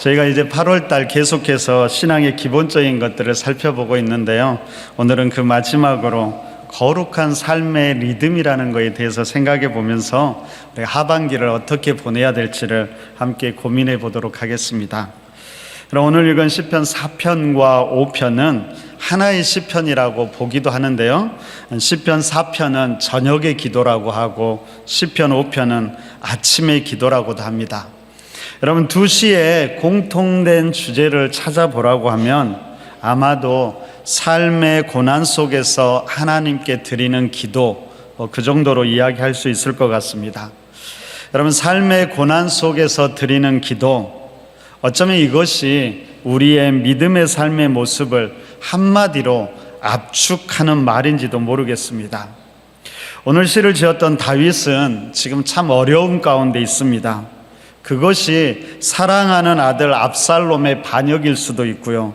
저희가 이제 8월 달 계속해서 신앙의 기본적인 것들을 살펴보고 있는데요. 오늘은 그 마지막으로 거룩한 삶의 리듬이라는 것에 대해서 생각해 보면서 우리 하반기를 어떻게 보내야 될지를 함께 고민해 보도록 하겠습니다. 그럼 오늘 읽은 시편 4편과 5편은 하나의 시편이라고 보기도 하는데요. 시편 4편은 저녁의 기도라고 하고 시편 5편은 아침의 기도라고도 합니다. 여러분, 두 시의 공통된 주제를 찾아보라고 하면 아마도 삶의 고난 속에서 하나님께 드리는 기도, 그 정도로 이야기할 수 있을 것 같습니다. 여러분, 삶의 고난 속에서 드리는 기도, 어쩌면 이것이 우리의 믿음의 삶의 모습을 한마디로 압축하는 말인지도 모르겠습니다. 오늘 시를 지었던 다윗은 지금 참 어려움 가운데 있습니다. 그것이 사랑하는 아들 압살롬의 반역일 수도 있고요,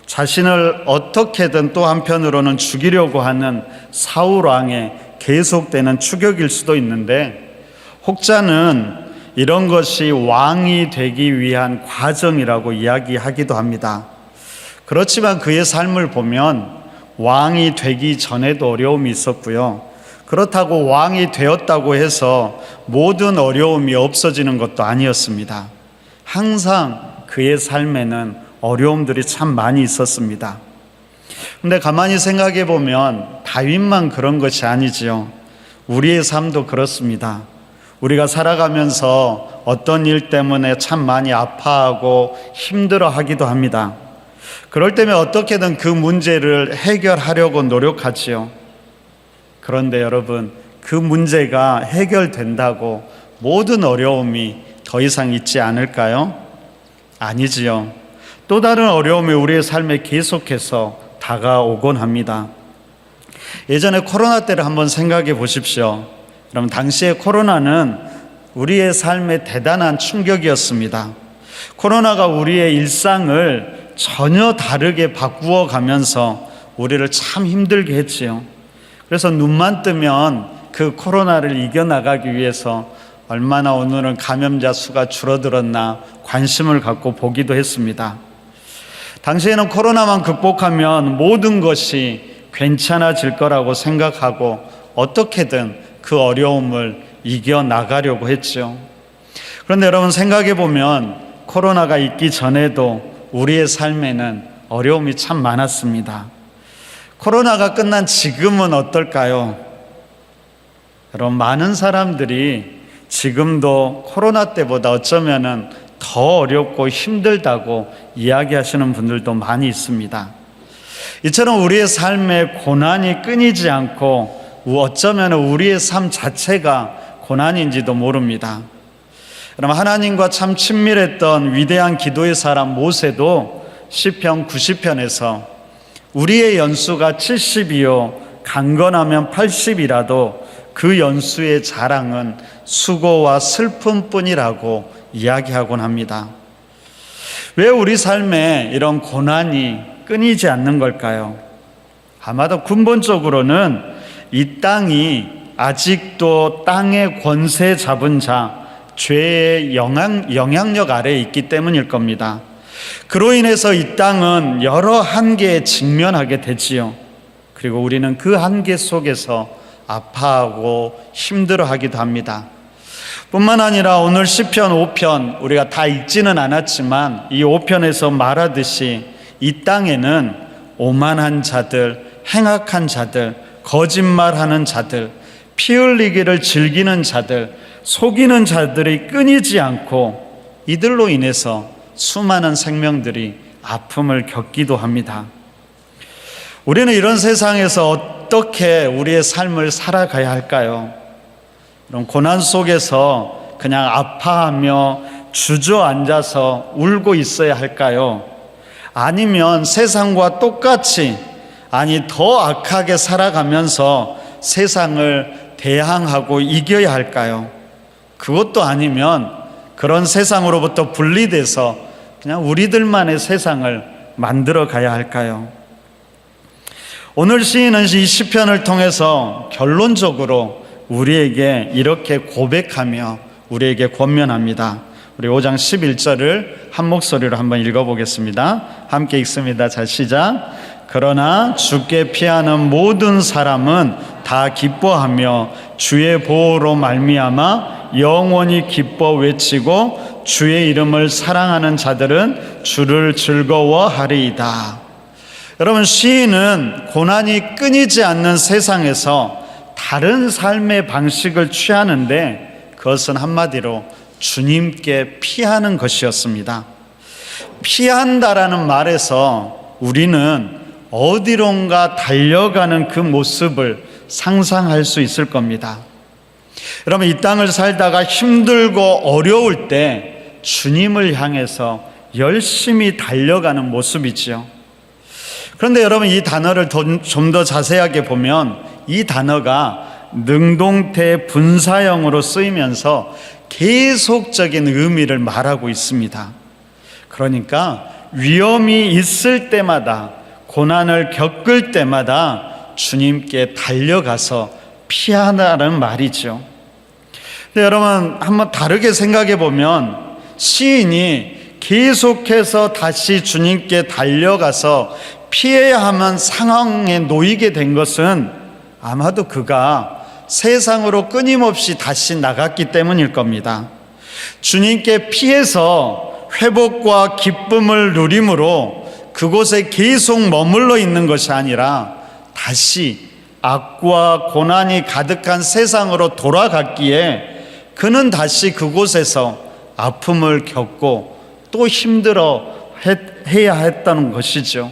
자신을 어떻게든 또 한편으로는 죽이려고 하는 사울 왕의 계속되는 추격일 수도 있는데, 혹자는 이런 것이 왕이 되기 위한 과정이라고 이야기하기도 합니다. 그렇지만 그의 삶을 보면 왕이 되기 전에도 어려움이 있었고요, 그렇다고 왕이 되었다고 해서 모든 어려움이 없어지는 것도 아니었습니다. 항상 그의 삶에는 어려움들이 참 많이 있었습니다. 근데 가만히 생각해 보면 다윗만 그런 것이 아니지요. 우리의 삶도 그렇습니다. 우리가 살아가면서 어떤 일 때문에 참 많이 아파하고 힘들어하기도 합니다. 그럴 때면 어떻게든 그 문제를 해결하려고 노력하지요. 그런데 여러분, 그 문제가 해결된다고 모든 어려움이 더 이상 있지 않을까요? 아니지요. 또 다른 어려움이 우리의 삶에 계속해서 다가오곤 합니다. 예전에 코로나 때를 한번 생각해 보십시오. 그럼 당시에 코로나는 우리의 삶에 대단한 충격이었습니다. 코로나가 우리의 일상을 전혀 다르게 바꾸어 가면서 우리를 참 힘들게 했지요. 그래서 눈만 뜨면 그 코로나를 이겨나가기 위해서 얼마나 오늘은 감염자 수가 줄어들었나 관심을 갖고 보기도 했습니다. 당시에는 코로나만 극복하면 모든 것이 괜찮아질 거라고 생각하고 어떻게든 그 어려움을 이겨나가려고 했죠. 그런데 여러분, 생각해 보면 코로나가 있기 전에도 우리의 삶에는 어려움이 참 많았습니다. 코로나가 끝난 지금은 어떨까요? 여러분, 많은 사람들이 지금도 코로나 때보다 어쩌면은 더 어렵고 힘들다고 이야기하시는 분들도 많이 있습니다. 이처럼 우리의 삶에 고난이 끊이지 않고 어쩌면 우리의 삶 자체가 고난인지도 모릅니다. 그럼 하나님과 참 친밀했던 위대한 기도의 사람 모세도 시편 90편에서 우리의 연수가 70이요 강건하면 80이라도 그 연수의 자랑은 수고와 슬픔뿐이라고 이야기하곤 합니다. 왜 우리 삶에 이런 고난이 끊이지 않는 걸까요? 아마도 근본적으로는 이 땅이 아직도 땅의 권세 잡은 자, 죄의 영향력 아래에 있기 때문일 겁니다. 그로 인해서 이 땅은 여러 한계에 직면하게 되지요. 그리고 우리는 그 한계 속에서 아파하고 힘들어하기도 합니다. 뿐만 아니라 오늘 시편 5편 우리가 다 읽지는 않았지만 이 5편에서 말하듯이 이 땅에는 오만한 자들, 행악한 자들, 거짓말하는 자들, 피 흘리기를 즐기는 자들, 속이는 자들이 끊이지 않고 이들로 인해서 수많은 생명들이 아픔을 겪기도 합니다. 우리는 이런 세상에서 어떻게 우리의 삶을 살아가야 할까요? 이런 고난 속에서 그냥 아파하며 주저앉아서 울고 있어야 할까요? 아니면 세상과 똑같이, 아니 더 악하게 살아가면서 세상을 대항하고 이겨야 할까요? 그것도 아니면 그런 세상으로부터 분리돼서 그냥 우리들만의 세상을 만들어 가야 할까요? 오늘 시인은 이 시편을 통해서 결론적으로 우리에게 이렇게 고백하며 우리에게 권면합니다. 우리 5장 11절을 한 목소리로 한번 읽어보겠습니다. 함께 읽습니다. 자, 시작. 그러나 주께 피하는 모든 사람은 다 기뻐하며 주의 보호로 말미암아 영원히 기뻐 외치고 주의 이름을 사랑하는 자들은 주를 즐거워하리이다. 여러분, 시인은 고난이 끊이지 않는 세상에서 다른 삶의 방식을 취하는데 그것은 한마디로 주님께 피하는 것이었습니다. 피한다라는 말에서 우리는 어디론가 달려가는 그 모습을 상상할 수 있을 겁니다. 여러분, 이 땅을 살다가 힘들고 어려울 때 주님을 향해서 열심히 달려가는 모습이지요. 그런데 여러분, 이 단어를 좀 더 자세하게 보면 이 단어가 능동태 분사형으로 쓰이면서 계속적인 의미를 말하고 있습니다. 그러니까 위험이 있을 때마다, 고난을 겪을 때마다 주님께 달려가서 피하라는 말이죠. 근데 여러분, 한번 다르게 생각해 보면 시인이 계속해서 다시 주님께 달려가서 피해야 하는 상황에 놓이게 된 것은 아마도 그가 세상으로 끊임없이 다시 나갔기 때문일 겁니다. 주님께 피해서 회복과 기쁨을 누림으로 그곳에 계속 머물러 있는 것이 아니라 다시 악과 고난이 가득한 세상으로 돌아갔기에 그는 다시 그곳에서 아픔을 겪고 또 힘들어 해야 했다는 것이죠.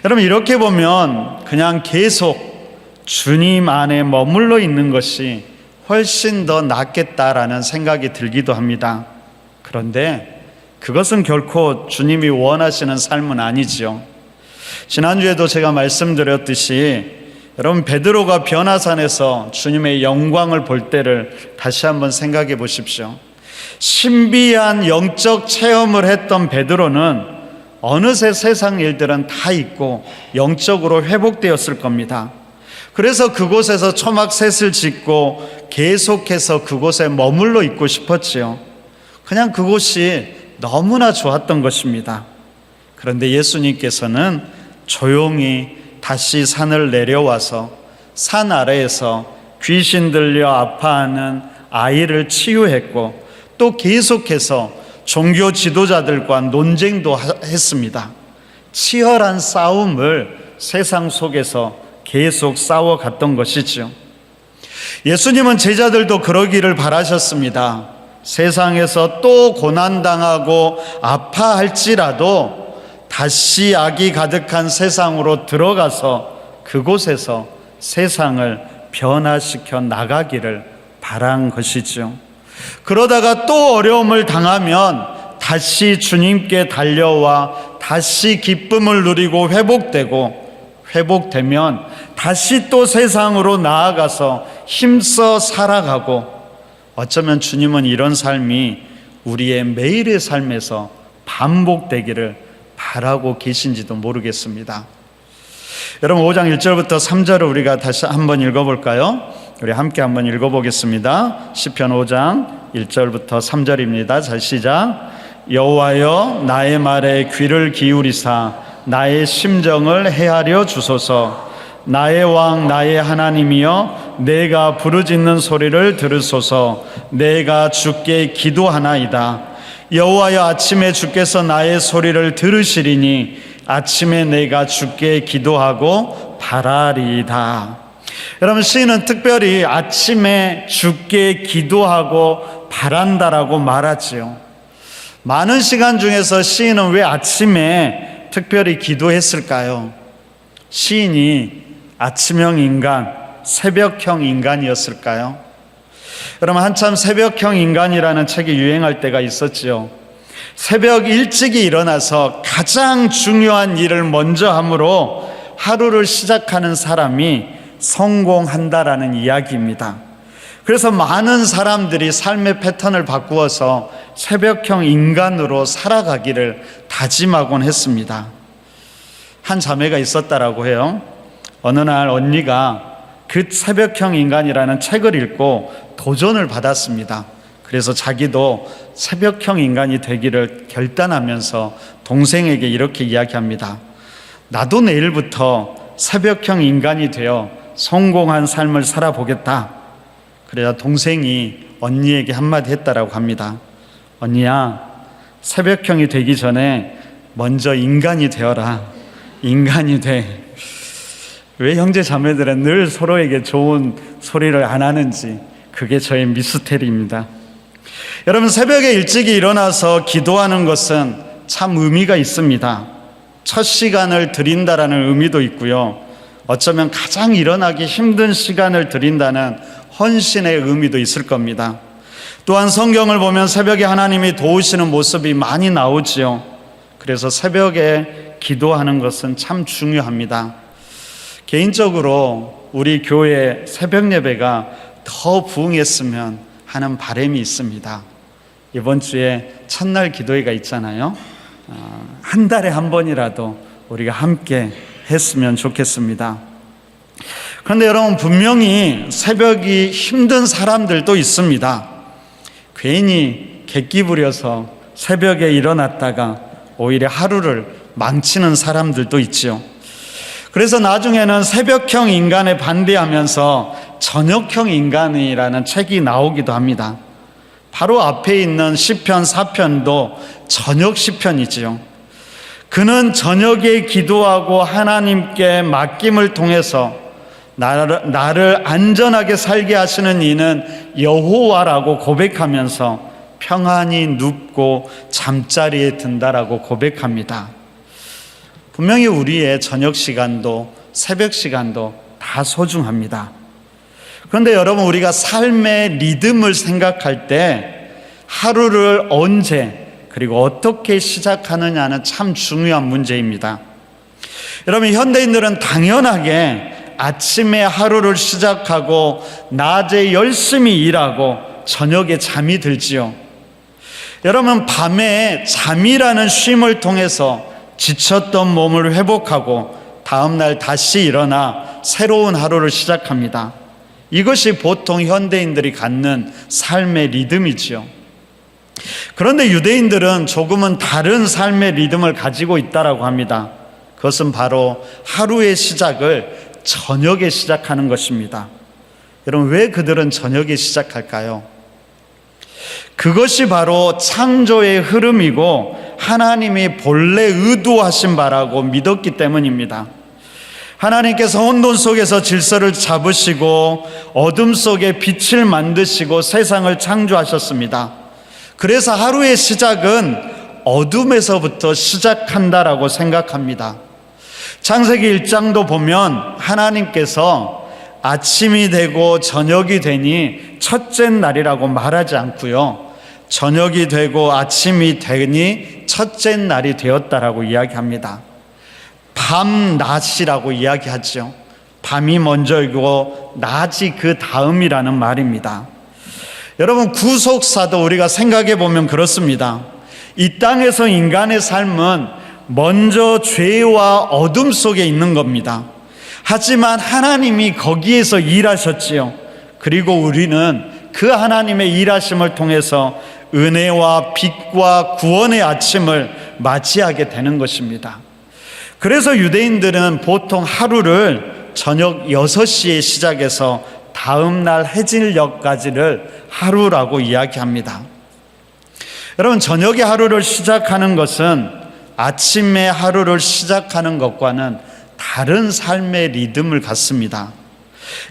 여러분, 이렇게 보면 그냥 계속 주님 안에 머물러 있는 것이 훨씬 더 낫겠다라는 생각이 들기도 합니다. 그런데 그것은 결코 주님이 원하시는 삶은 아니지요. 지난주에도 제가 말씀드렸듯이 여러분, 베드로가 변화산에서 주님의 영광을 볼 때를 다시 한번 생각해 보십시오. 신비한 영적 체험을 했던 베드로는 어느새 세상 일들은 다 잊고 영적으로 회복되었을 겁니다. 그래서 그곳에서 초막셋을 짓고 계속해서 그곳에 머물러 있고 싶었지요. 그냥 그곳이 너무나 좋았던 것입니다. 그런데 예수님께서는 조용히 다시 산을 내려와서 산 아래에서 귀신 들려 아파하는 아이를 치유했고 또 계속해서 종교 지도자들과 논쟁도 했습니다. 치열한 싸움을 세상 속에서 계속 싸워갔던 것이죠. 예수님은 제자들도 그러기를 바라셨습니다. 세상에서 또 고난당하고 아파할지라도 다시 악이 가득한 세상으로 들어가서 그곳에서 세상을 변화시켜 나가기를 바란 것이죠. 그러다가 또 어려움을 당하면 다시 주님께 달려와 다시 기쁨을 누리고 회복되면 다시 또 세상으로 나아가서 힘써 살아가고, 어쩌면 주님은 이런 삶이 우리의 매일의 삶에서 반복되기를 바라고 계신지도 모르겠습니다. 여러분, 5장 1절부터 3절을 우리가 다시 한번 읽어볼까요? 우리 함께 한번 읽어보겠습니다. 시편 5장 1절부터 3절입니다. 자, 시작. 여호와여, 나의 말에 귀를 기울이사 나의 심정을 헤아려 주소서. 나의 왕 나의 하나님이여, 내가 부르짖는 소리를 들으소서. 내가 주께 기도하나이다. 여호와여, 아침에 주께서 나의 소리를 들으시리니 아침에 내가 주께 기도하고 바라리이다. 여러분, 시인은 특별히 아침에 주께 기도하고 바란다라고 말하지요. 많은 시간 중에서 시인은 왜 아침에 특별히 기도했을까요? 시인이 아침형 인간, 새벽형 인간이었을까요? 여러분, 한참 새벽형 인간이라는 책이 유행할 때가 있었지요. 새벽 일찍이 일어나서 가장 중요한 일을 먼저 함으로 하루를 시작하는 사람이 성공한다라는 이야기입니다. 그래서 많은 사람들이 삶의 패턴을 바꾸어서 새벽형 인간으로 살아가기를 다짐하곤 했습니다. 한 자매가 있었다라고 해요. 어느 날 언니가 그 새벽형 인간이라는 책을 읽고 도전을 받았습니다. 그래서 자기도 새벽형 인간이 되기를 결단하면서 동생에게 이렇게 이야기합니다. 나도 내일부터 새벽형 인간이 되어 성공한 삶을 살아보겠다. 그래야 동생이 언니에게 한마디 했다라고 합니다. 언니야, 새벽형이 되기 전에 먼저 인간이 되어라. 인간이 돼. 왜 형제 자매들은 늘 서로에게 좋은 소리를 안 하는지, 그게 저의 미스테리입니다. 여러분, 새벽에 일찍이 일어나서 기도하는 것은 참 의미가 있습니다. 첫 시간을 드린다라는 의미도 있고요, 어쩌면 가장 일어나기 힘든 시간을 드린다는 헌신의 의미도 있을 겁니다. 또한 성경을 보면 새벽에 하나님이 도우시는 모습이 많이 나오지요. 그래서 새벽에 기도하는 것은 참 중요합니다. 개인적으로 우리 교회 새벽 예배가 더 부흥했으면 하는 바람이 있습니다. 이번 주에 첫날 기도회가 있잖아요. 한 달에 한 번이라도 우리가 함께 했으면 좋겠습니다. 그런데 여러분, 분명히 새벽이 힘든 사람들도 있습니다. 괜히 객기 부려서 새벽에 일어났다가 오히려 하루를 망치는 사람들도 있죠. 그래서 나중에는 새벽형 인간에 반대하면서 저녁형 인간이라는 책이 나오기도 합니다. 바로 앞에 있는 시편 4편도 저녁 시편이지요. 그는 저녁에 기도하고 하나님께 맡김을 통해서 나를 안전하게 살게 하시는 이는 여호와라고 고백하면서 평안히 눕고 잠자리에 든다라고 고백합니다. 분명히 우리의 저녁 시간도 새벽 시간도 다 소중합니다. 그런데 여러분, 우리가 삶의 리듬을 생각할 때 하루를 언제 그리고 어떻게 시작하느냐는 참 중요한 문제입니다. 여러분, 현대인들은 당연하게 아침에 하루를 시작하고 낮에 열심히 일하고 저녁에 잠이 들지요. 여러분, 밤에 잠이라는 쉼을 통해서 지쳤던 몸을 회복하고 다음날 다시 일어나 새로운 하루를 시작합니다. 이것이 보통 현대인들이 갖는 삶의 리듬이지요. 그런데 유대인들은 조금은 다른 삶의 리듬을 가지고 있다고 합니다. 그것은 바로 하루의 시작을 저녁에 시작하는 것입니다. 여러분, 왜 그들은 저녁에 시작할까요? 그것이 바로 창조의 흐름이고 하나님이 본래 의도하신 바라고 믿었기 때문입니다. 하나님께서 혼돈 속에서 질서를 잡으시고 어둠 속에 빛을 만드시고 세상을 창조하셨습니다. 그래서 하루의 시작은 어둠에서부터 시작한다라고 생각합니다. 창세기 1장도 보면 하나님께서 아침이 되고 저녁이 되니 첫째 날이라고 말하지 않고요, 저녁이 되고 아침이 되니 첫째 날이 되었다라고 이야기합니다. 밤, 낮이라고 이야기하죠. 밤이 먼저이고 낮이 그 다음이라는 말입니다. 여러분, 구속사도 우리가 생각해 보면 그렇습니다. 이 땅에서 인간의 삶은 먼저 죄와 어둠 속에 있는 겁니다. 하지만 하나님이 거기에서 일하셨지요. 그리고 우리는 그 하나님의 일하심을 통해서 은혜와 빛과 구원의 아침을 맞이하게 되는 것입니다. 그래서 유대인들은 보통 하루를 저녁 6시에 시작해서 다음 날 해질녘까지를 하루라고 이야기합니다. 여러분, 저녁에 하루를 시작하는 것은 아침에 하루를 시작하는 것과는 다른 삶의 리듬을 갖습니다.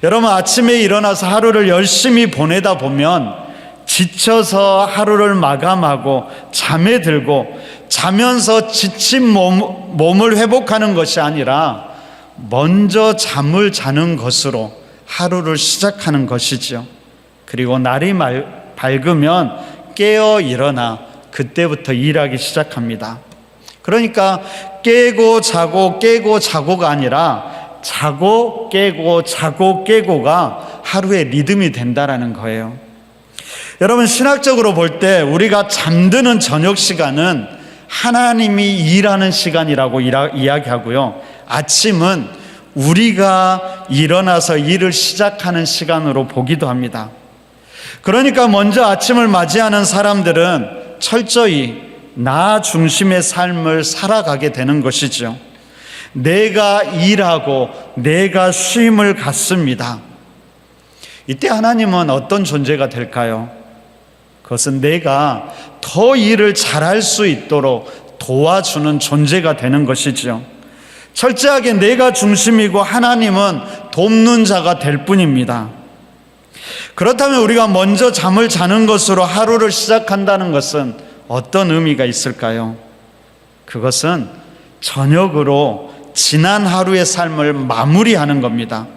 여러분, 아침에 일어나서 하루를 열심히 보내다 보면 지쳐서 하루를 마감하고 잠에 들고 자면서 지친 몸을 회복하는 것이 아니라 먼저 잠을 자는 것으로 하루를 시작하는 것이지요. 그리고 날이 밝으면 깨어 일어나 그때부터 일하기 시작합니다. 그러니까 깨고 자고 깨고 자고가 아니라 자고 깨고 자고 깨고가 하루의 리듬이 된다라는 거예요. 여러분, 신학적으로 볼 때 우리가 잠드는 저녁 시간은 하나님이 일하는 시간이라고 이야기하고요, 아침은 우리가 일어나서 일을 시작하는 시간으로 보기도 합니다. 그러니까 먼저 아침을 맞이하는 사람들은 철저히 나 중심의 삶을 살아가게 되는 것이죠. 내가 일하고 내가 쉼을 갖습니다. 이때 하나님은 어떤 존재가 될까요? 그것은 내가 더 일을 잘할 수 있도록 도와주는 존재가 되는 것이죠. 철저하게 내가 중심이고 하나님은 돕는 자가 될 뿐입니다. 그렇다면 우리가 먼저 잠을 자는 것으로 하루를 시작한다는 것은 어떤 의미가 있을까요? 그것은 저녁으로 지난 하루의 삶을 마무리하는 겁니다.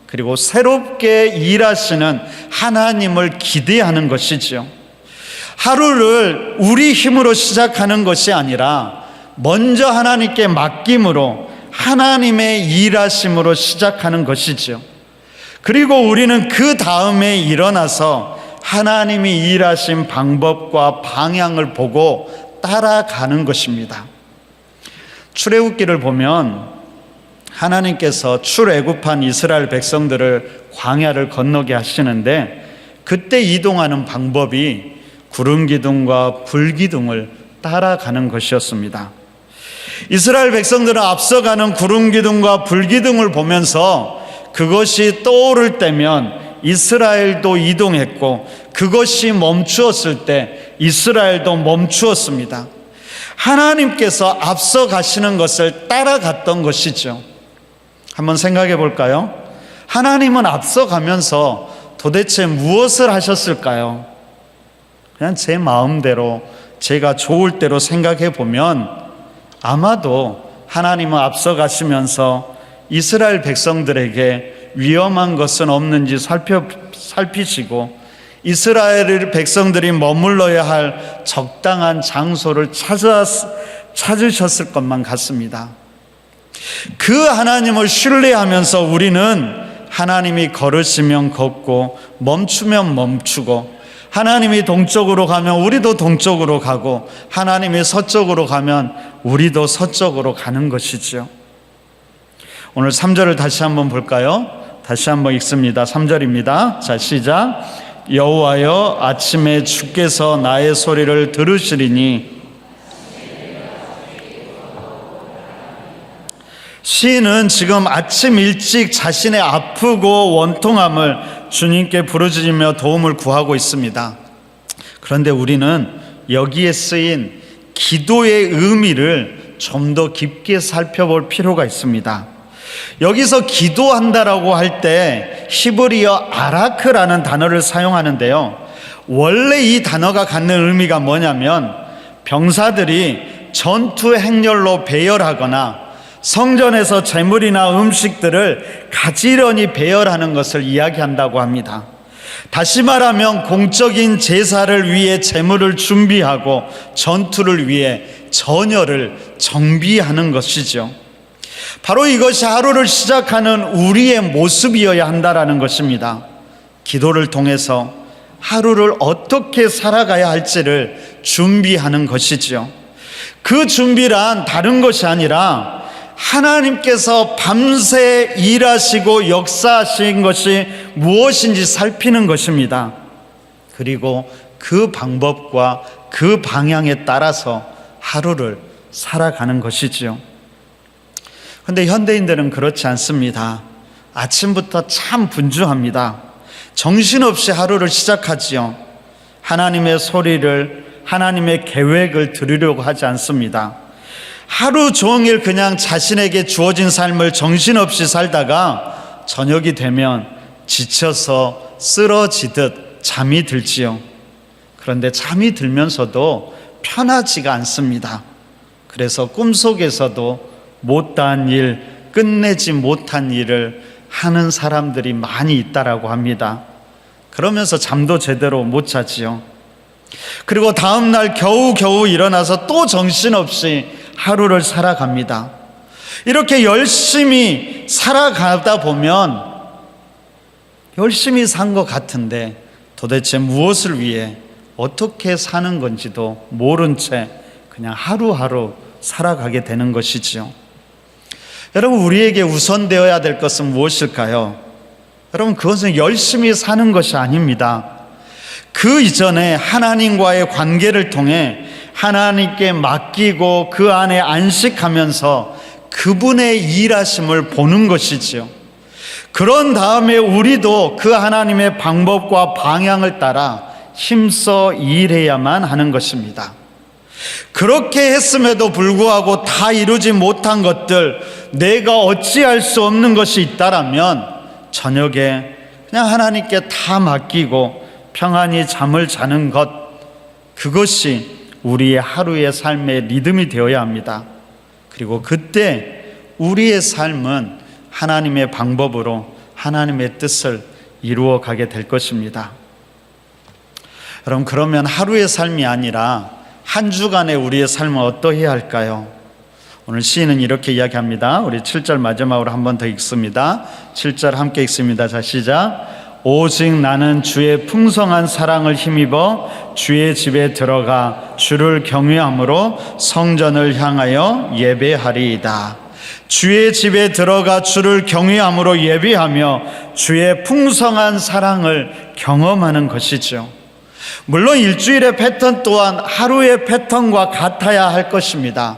그리고 새롭게 일하시는 하나님을 기대하는 것이지요. 하루를 우리 힘으로 시작하는 것이 아니라 먼저 하나님께 맡김으로 하나님의 일하심으로 시작하는 것이지요. 그리고 우리는 그 다음에 일어나서 하나님이 일하신 방법과 방향을 보고 따라가는 것입니다. 출애굽기를 보면 하나님께서 출애굽한 이스라엘 백성들을 광야를 건너게 하시는데 그때 이동하는 방법이 구름 기둥과 불 기둥을 따라가는 것이었습니다. 이스라엘 백성들은 앞서가는 구름 기둥과 불 기둥을 보면서 그것이 떠오를 때면 이스라엘도 이동했고 그것이 멈추었을 때 이스라엘도 멈추었습니다. 하나님께서 앞서 가시는 것을 따라갔던 것이죠. 한번 생각해 볼까요? 하나님은 앞서 가면서 도대체 무엇을 하셨을까요? 그냥 제 마음대로 제가 좋을 대로 생각해 보면 아마도 하나님은 앞서 가시면서 이스라엘 백성들에게 위험한 것은 없는지 살피시고 이스라엘 백성들이 머물러야 할 적당한 장소를 찾으셨을 것만 같습니다. 그 하나님을 신뢰하면서 우리는 하나님이 걸으시면 걷고 멈추면 멈추고 하나님이 동쪽으로 가면 우리도 동쪽으로 가고 하나님이 서쪽으로 가면 우리도 서쪽으로 가는 것이지요. 오늘 3절을 다시 한번 볼까요? 다시 한번 읽습니다. 3절입니다. 자, 시작. 여호와여, 아침에 주께서 나의 소리를 들으시리니. 시인은 지금 아침 일찍 자신의 아프고 원통함을 주님께 부르짖으며 도움을 구하고 있습니다. 그런데 우리는 여기에 쓰인 기도의 의미를 좀 더 깊게 살펴볼 필요가 있습니다. 여기서 기도한다라고 할 때 히브리어 아라크라는 단어를 사용하는데요. 원래 이 단어가 갖는 의미가 뭐냐면 병사들이 전투 행렬로 배열하거나 성전에서 제물이나 음식들을 가지런히 배열하는 것을 이야기한다고 합니다. 다시 말하면 공적인 제사를 위해 제물을 준비하고 전투를 위해 전열을 정비하는 것이죠. 바로 이것이 하루를 시작하는 우리의 모습이어야 한다라는 것입니다. 기도를 통해서 하루를 어떻게 살아가야 할지를 준비하는 것이지요. 그 준비란 다른 것이 아니라 하나님께서 밤새 일하시고 역사하신 것이 무엇인지 살피는 것입니다. 그리고 그 방법과 그 방향에 따라서 하루를 살아가는 것이지요. 그런데 현대인들은 그렇지 않습니다. 아침부터 참 분주합니다. 정신없이 하루를 시작하지요. 하나님의 소리를, 하나님의 계획을 들으려고 하지 않습니다. 하루 종일 그냥 자신에게 주어진 삶을 정신없이 살다가 저녁이 되면 지쳐서 쓰러지듯 잠이 들지요. 그런데 잠이 들면서도 편하지가 않습니다. 그래서 꿈속에서도 못다한 일, 끝내지 못한 일을 하는 사람들이 많이 있다라고 합니다. 그러면서 잠도 제대로 못 자지요. 그리고 다음날 겨우겨우 일어나서 또 정신없이 하루를 살아갑니다. 이렇게 열심히 살아가다 보면 열심히 산 것 같은데 도대체 무엇을 위해 어떻게 사는 건지도 모른 채 그냥 하루하루 살아가게 되는 것이지요. 여러분, 우리에게 우선되어야 될 것은 무엇일까요? 여러분, 그것은 열심히 사는 것이 아닙니다. 그 이전에 하나님과의 관계를 통해 하나님께 맡기고 그 안에 안식하면서 그분의 일하심을 보는 것이지요. 그런 다음에 우리도 그 하나님의 방법과 방향을 따라 힘써 일해야만 하는 것입니다. 그렇게 했음에도 불구하고 다 이루지 못한 것들, 내가 어찌할 수 없는 것이 있다라면 저녁에 그냥 하나님께 다 맡기고 평안히 잠을 자는 것, 그것이 우리의 하루의 삶의 리듬이 되어야 합니다. 그리고 그때 우리의 삶은 하나님의 방법으로 하나님의 뜻을 이루어 가게 될 것입니다. 여러분, 그러면 하루의 삶이 아니라 한 주간의 우리의 삶은 어떠해야 할까요? 오늘 시인은 이렇게 이야기합니다. 우리 7절 마지막으로 한 번 더 읽습니다. 7절 함께 읽습니다. 자, 시작. 오직 나는 주의 풍성한 사랑을 힘입어 주의 집에 들어가 주를 경외함으로 성전을 향하여 예배하리이다. 주의 집에 들어가 주를 경외함으로 예배하며 주의 풍성한 사랑을 경험하는 것이죠. 물론 일주일의 패턴 또한 하루의 패턴과 같아야 할 것입니다.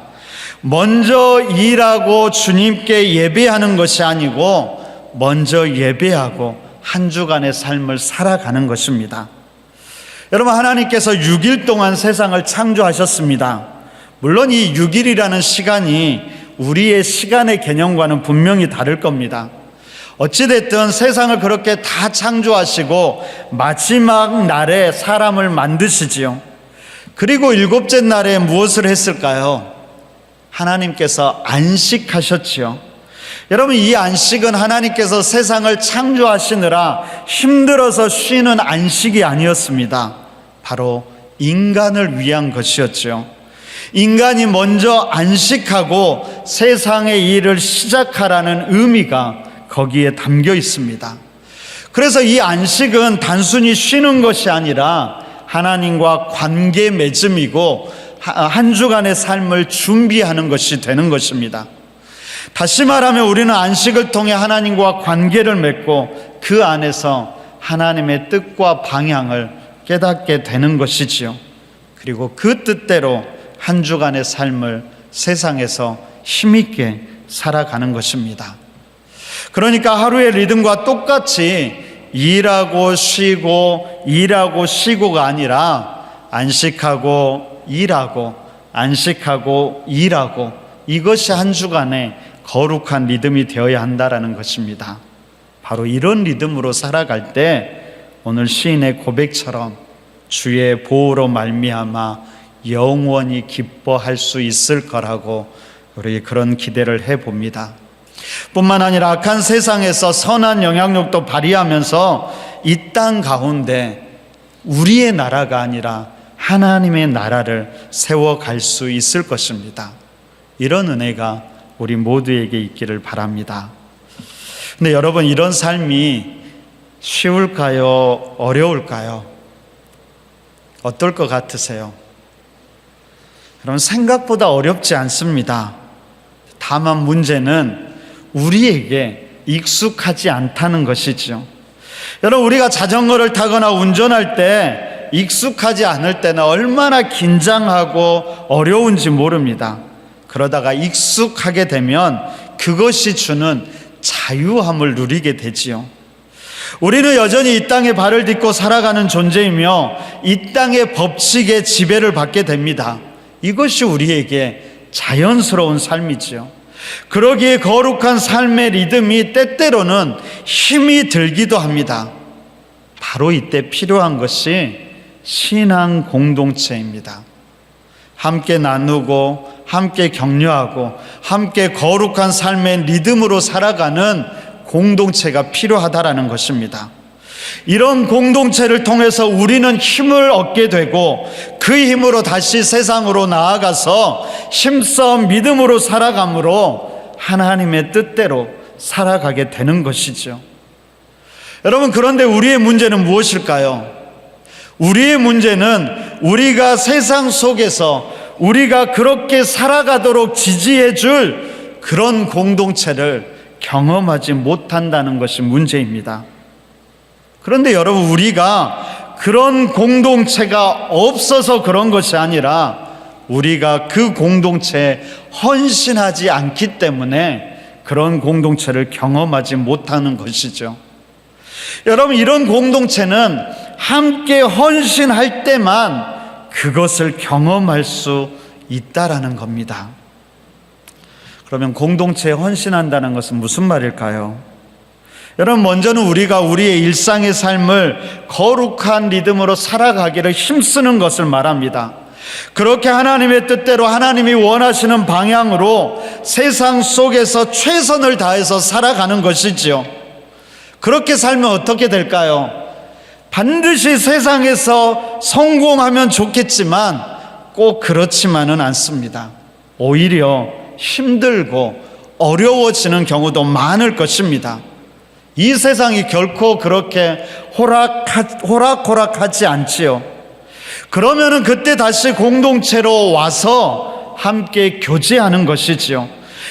먼저 일하고 주님께 예배하는 것이 아니고 먼저 예배하고 한 주간의 삶을 살아가는 것입니다. 여러분, 하나님께서 6일 동안 세상을 창조하셨습니다. 물론 이 6일이라는 시간이 우리의 시간의 개념과는 분명히 다를 겁니다. 어찌됐든 세상을 그렇게 다 창조하시고 마지막 날에 사람을 만드시지요. 그리고 7째 날에 무엇을 했을까요? 하나님께서 안식하셨지요. 여러분, 이 안식은 하나님께서 세상을 창조하시느라 힘들어서 쉬는 안식이 아니었습니다. 바로 인간을 위한 것이었죠. 인간이 먼저 안식하고 세상의 일을 시작하라는 의미가 거기에 담겨 있습니다. 그래서 이 안식은 단순히 쉬는 것이 아니라 하나님과 관계 맺음이고 한 주간의 삶을 준비하는 것이 되는 것입니다. 다시 말하면 우리는 안식을 통해 하나님과 관계를 맺고 그 안에서 하나님의 뜻과 방향을 깨닫게 되는 것이지요. 그리고 그 뜻대로 한 주간의 삶을 세상에서 힘있게 살아가는 것입니다. 그러니까 하루의 리듬과 똑같이 일하고 쉬고 일하고 쉬고가 아니라 안식하고 일하고 안식하고 일하고, 이것이 한 주간의 거룩한 리듬이 되어야 한다라는 것입니다. 바로 이런 리듬으로 살아갈 때 오늘 시인의 고백처럼 주의 보호로 말미암아 영원히 기뻐할 수 있을 거라고 우리 그런 기대를 해봅니다. 뿐만 아니라 악한 세상에서 선한 영향력도 발휘하면서 이 땅 가운데 우리의 나라가 아니라 하나님의 나라를 세워갈 수 있을 것입니다. 이런 은혜가 우리 모두에게 있기를 바랍니다. 근데 여러분, 이런 삶이 쉬울까요? 어려울까요? 어떨 것 같으세요? 여러분, 생각보다 어렵지 않습니다. 다만 문제는 우리에게 익숙하지 않다는 것이죠. 여러분, 우리가 자전거를 타거나 운전할 때 익숙하지 않을 때는 얼마나 긴장하고 어려운지 모릅니다. 그러다가 익숙하게 되면 그것이 주는 자유함을 누리게 되지요. 우리는 여전히 이 땅에 발을 딛고 살아가는 존재이며 이 땅의 법칙에 지배를 받게 됩니다. 이것이 우리에게 자연스러운 삶이지요. 그러기에 거룩한 삶의 리듬이 때때로는 힘이 들기도 합니다. 바로 이때 필요한 것이 신앙 공동체입니다. 함께 나누고 함께 격려하고 함께 거룩한 삶의 리듬으로 살아가는 공동체가 필요하다라는 것입니다. 이런 공동체를 통해서 우리는 힘을 얻게 되고 그 힘으로 다시 세상으로 나아가서 힘써 믿음으로 살아감으로 하나님의 뜻대로 살아가게 되는 것이죠. 여러분, 그런데 우리의 문제는 무엇일까요? 우리의 문제는 우리가 세상 속에서 우리가 그렇게 살아가도록 지지해 줄 그런 공동체를 경험하지 못한다는 것이 문제입니다. 그런데 여러분, 우리가 그런 공동체가 없어서 그런 것이 아니라 우리가 그 공동체에 헌신하지 않기 때문에 그런 공동체를 경험하지 못하는 것이죠. 여러분, 이런 공동체는 함께 헌신할 때만 그것을 경험할 수 있다라는 겁니다. 그러면 공동체에 헌신한다는 것은 무슨 말일까요? 여러분, 먼저는 우리가 우리의 일상의 삶을 거룩한 리듬으로 살아가기를 힘쓰는 것을 말합니다. 그렇게 하나님의 뜻대로 하나님이 원하시는 방향으로 세상 속에서 최선을 다해서 살아가는 것이지요. 그렇게 살면 어떻게 될까요? 반드시 세상에서 성공하면 좋겠지만 꼭 그렇지만은 않습니다. 오히려 힘들고 어려워지는 경우도 많을 것입니다. 이 세상이 결코 그렇게 호락호락하지 않지요. 그러면은 그때 다시 공동체로 와서 함께 교제하는 것이지요.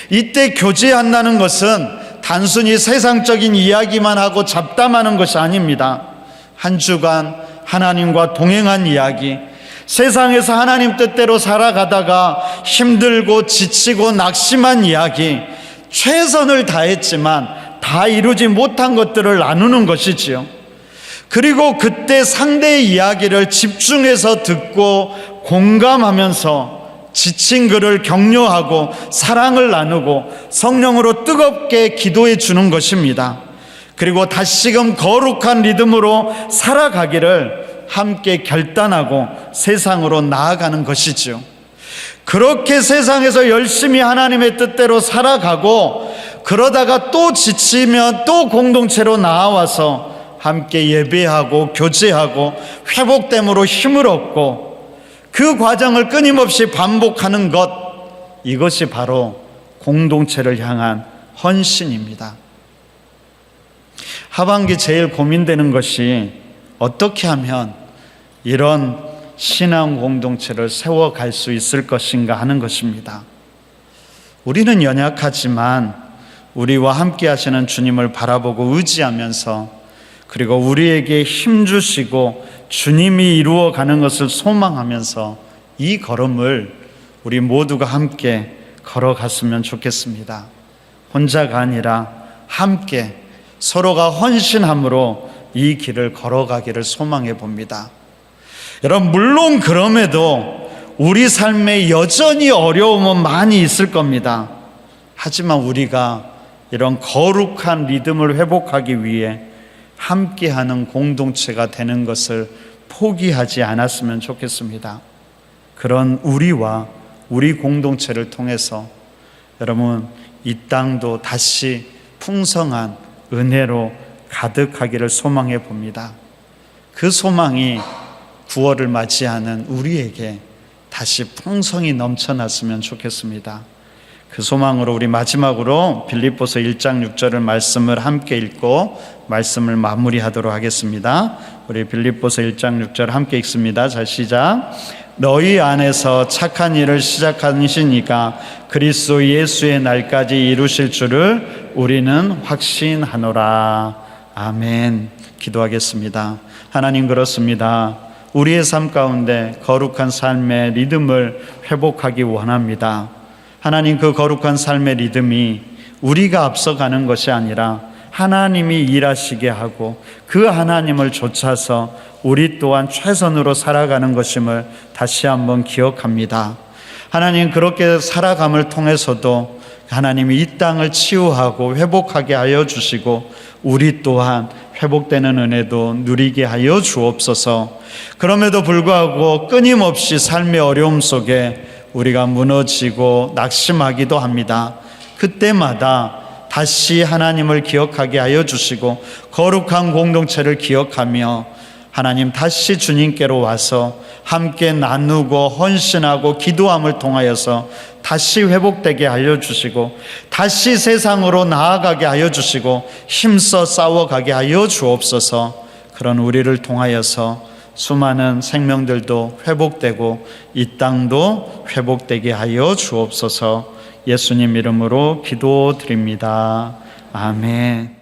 이때 교제한다는 것은 단순히 세상적인 이야기만 하고 잡담하는 것이 아닙니다. 한 주간 하나님과 동행한 이야기, 세상에서 하나님 뜻대로 살아가다가 힘들고 지치고 낙심한 이야기, 최선을 다했지만 다 이루지 못한 것들을 나누는 것이지요. 그리고 그때 상대의 이야기를 집중해서 듣고 공감하면서 지친 그를 격려하고 사랑을 나누고 성령으로 뜨겁게 기도해 주는 것입니다. 그리고 다시금 거룩한 리듬으로 살아가기를 함께 결단하고 세상으로 나아가는 것이죠. 그렇게 세상에서 열심히 하나님의 뜻대로 살아가고 그러다가 또 지치면 또 공동체로 나와서 함께 예배하고 교제하고 회복됨으로 힘을 얻고 그 과정을 끊임없이 반복하는 것, 이것이 바로 공동체를 향한 헌신입니다. 하반기 제일 고민되는 것이 어떻게 하면 이런 신앙 공동체를 세워갈 수 있을 것인가 하는 것입니다. 우리는 연약하지만 우리와 함께 하시는 주님을 바라보고 의지하면서 그리고 우리에게 힘 주시고 주님이 이루어가는 것을 소망하면서 이 걸음을 우리 모두가 함께 걸어갔으면 좋겠습니다. 혼자가 아니라 함께 서로가 헌신함으로 이 길을 걸어가기를 소망해 봅니다. 여러분, 물론 그럼에도 우리 삶에 여전히 어려움은 많이 있을 겁니다. 하지만 우리가 이런 거룩한 리듬을 회복하기 위해 함께하는 공동체가 되는 것을 포기하지 않았으면 좋겠습니다. 그런 우리와 우리 공동체를 통해서 여러분, 이 땅도 다시 풍성한 은혜로 가득하기를 소망해 봅니다. 그 소망이 9월을 맞이하는 우리에게 다시 풍성이 넘쳐났으면 좋겠습니다. 그 소망으로 우리 마지막으로 빌립보서 1장 6절을 말씀을 함께 읽고 말씀을 마무리하도록 하겠습니다. 우리 빌립보서 1장 6절 함께 읽습니다. 자, 시작. 너희 안에서 착한 일을 시작하신 이가 그리스도 예수의 날까지 이루실 줄을 우리는 확신하노라. 아멘. 기도하겠습니다. 하나님, 그렇습니다. 우리의 삶 가운데 거룩한 삶의 리듬을 회복하기 원합니다. 하나님, 그 거룩한 삶의 리듬이 우리가 앞서가는 것이 아니라 하나님이 일하시게 하고 그 하나님을 좇아서 우리 또한 최선으로 살아가는 것임을 다시 한번 기억합니다. 하나님, 그렇게 살아감을 통해서도 하나님이 이 땅을 치유하고 회복하게 하여 주시고 우리 또한 회복되는 은혜도 누리게 하여 주옵소서. 그럼에도 불구하고 끊임없이 삶의 어려움 속에 우리가 무너지고 낙심하기도 합니다. 그때마다 다시 하나님을 기억하게 하여 주시고 거룩한 공동체를 기억하며 하나님 다시 주님께로 와서 함께 나누고 헌신하고 기도함을 통하여서 다시 회복되게 하여 주시고 다시 세상으로 나아가게 하여 주시고 힘써 싸워가게 하여 주옵소서. 그런 우리를 통하여서 수많은 생명들도 회복되고 이 땅도 회복되게 하여 주옵소서. 예수님 이름으로 기도드립니다. 아멘.